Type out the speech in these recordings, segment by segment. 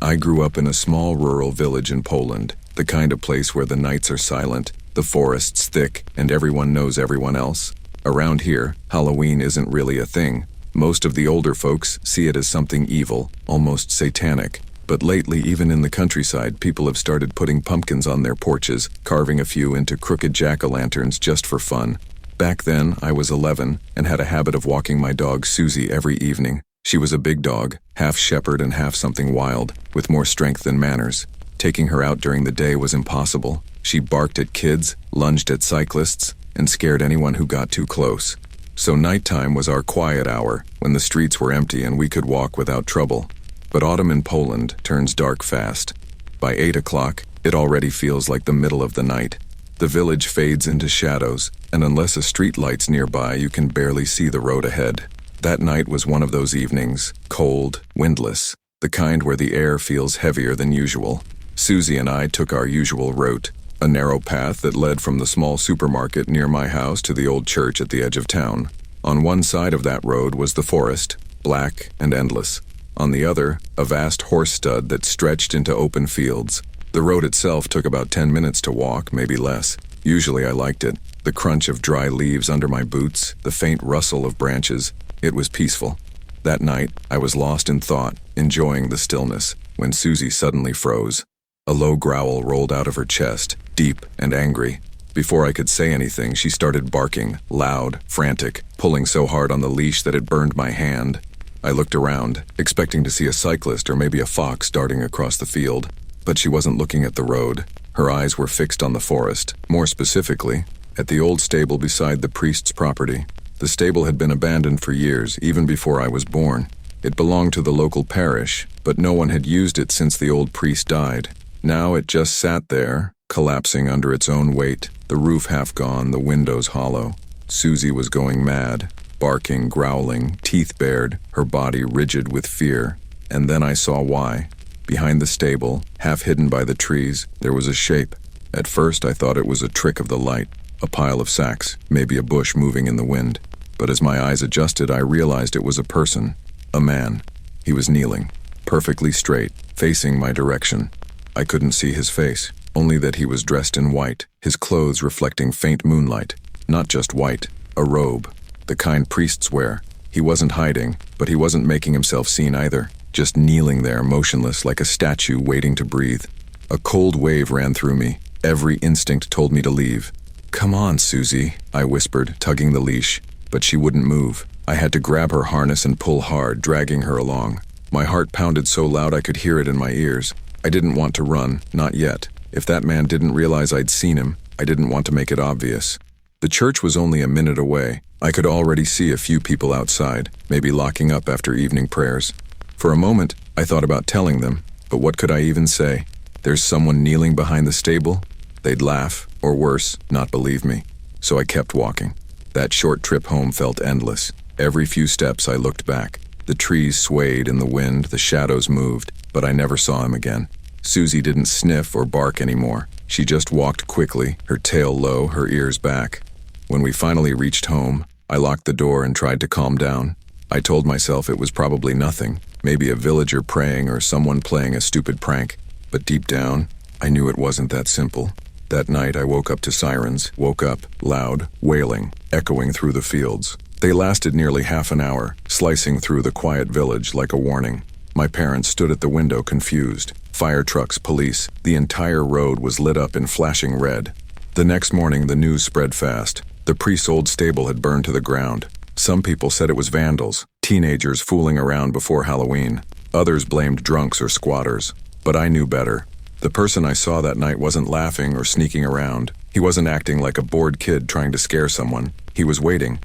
I grew up in a small rural village in Poland, the kind of place where the nights are silent, the forests thick, and everyone knows everyone else. Around here, Halloween isn't really a thing. Most of the older folks see it as something evil, almost satanic. But lately, even in the countryside, people have started putting pumpkins on their porches, carving a few into crooked jack-o'-lanterns just for fun. Back then, I was 11 and had a habit of walking my dog Suzie every evening. She was a big dog, half shepherd and half something wild, with more strength than manners. Taking her out during the day was impossible. She barked at kids, lunged at cyclists, and scared anyone who got too close. So nighttime was our quiet hour, when the streets were empty and we could walk without trouble. But autumn in Poland turns dark fast. By 8 o'clock, it already feels like the middle of the night. The village fades into shadows, and unless a street light's nearby, you can barely see the road ahead. That night was one of those evenings, cold, windless, the kind where the air feels heavier than usual. Suzie and I took our usual route, a narrow path that led from the small supermarket near my house to the old church at the edge of town. On one side of that road was the forest, black and endless. On the other, a vast horse stud that stretched into open fields. The road itself took about 10 minutes to walk, maybe less. Usually I liked it. The crunch of dry leaves under my boots, the faint rustle of branches. It was peaceful. That night, I was lost in thought, enjoying the stillness, when Suzie suddenly froze. A low growl rolled out of her chest, deep and angry. Before I could say anything, she started barking, loud, frantic, pulling so hard on the leash that it burned my hand. I looked around, expecting to see a cyclist or maybe a fox darting across the field. But she wasn't looking at the road. Her eyes were fixed on the forest, more specifically, at the old stable beside the priest's property. The stable had been abandoned for years, even before I was born. It belonged to the local parish, but no one had used it since the old priest died. Now it just sat there, collapsing under its own weight, the roof half gone, the windows hollow. Suzie was going mad, barking, growling, teeth bared, her body rigid with fear. And then I saw why. Behind the stable, half hidden by the trees, there was a shape. At first I thought it was a trick of the light, a pile of sacks, maybe a bush moving in the wind. But as my eyes adjusted, I realized it was a person, a man. He was kneeling, perfectly straight, facing my direction. I couldn't see his face, only that he was dressed in white, his clothes reflecting faint moonlight. Not just white, a robe, the kind priests wear. He wasn't hiding, but he wasn't making himself seen either, just kneeling there, motionless like a statue waiting to breathe. A cold wave ran through me. Every instinct told me to leave. "Come on, Suzie," I whispered, tugging the leash. But she wouldn't move. I had to grab her harness and pull hard, dragging her along. My heart pounded so loud I could hear it in my ears. I didn't want to run, not yet. If that man didn't realize I'd seen him, I didn't want to make it obvious. The church was only a minute away. I could already see a few people outside, maybe locking up after evening prayers. For a moment, I thought about telling them, but what could I even say? There's someone kneeling behind the stable? They'd laugh, or worse, not believe me. So I kept walking. That short trip home felt endless. Every few steps I looked back. The trees swayed in the wind, the shadows moved, but I never saw him again. Suzie didn't sniff or bark anymore. She just walked quickly, her tail low, her ears back. When we finally reached home, I locked the door and tried to calm down. I told myself it was probably nothing, maybe a villager praying or someone playing a stupid prank. But deep down, I knew it wasn't that simple. That night I woke up to sirens, woke up, loud, wailing, echoing through the fields. They lasted nearly half an hour, slicing through the quiet village like a warning. My parents stood at the window confused. Fire trucks, police, the entire road was lit up in flashing red. The next morning the news spread fast. The priest's old stable had burned to the ground. Some people said it was vandals, teenagers fooling around before Halloween. Others blamed drunks or squatters. But I knew better. The person I saw that night wasn't laughing or sneaking around. He wasn't acting like a bored kid trying to scare someone. He was waiting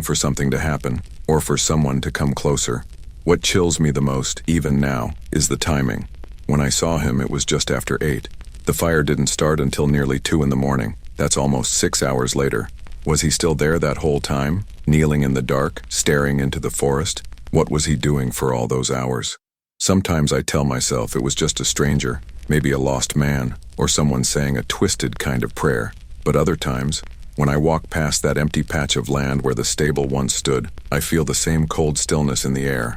for something to happen, or for someone to come closer. What chills me the most, even now, is the timing. When I saw him, it was just after 8. The fire didn't start until nearly 2 in the morning. That's almost 6 hours later. Was he still there that whole time, kneeling in the dark, staring into the forest? What was he doing for all those hours? Sometimes I tell myself it was just a stranger, maybe a lost man, or someone saying a twisted kind of prayer. But other times, when I walk past that empty patch of land where the stable once stood, I feel the same cold stillness in the air.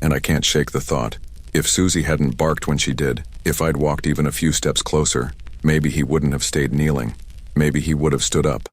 And I can't shake the thought, If Suzie hadn't barked when she did, if I'd walked even a few steps closer, maybe he wouldn't have stayed kneeling. Maybe he would have stood up.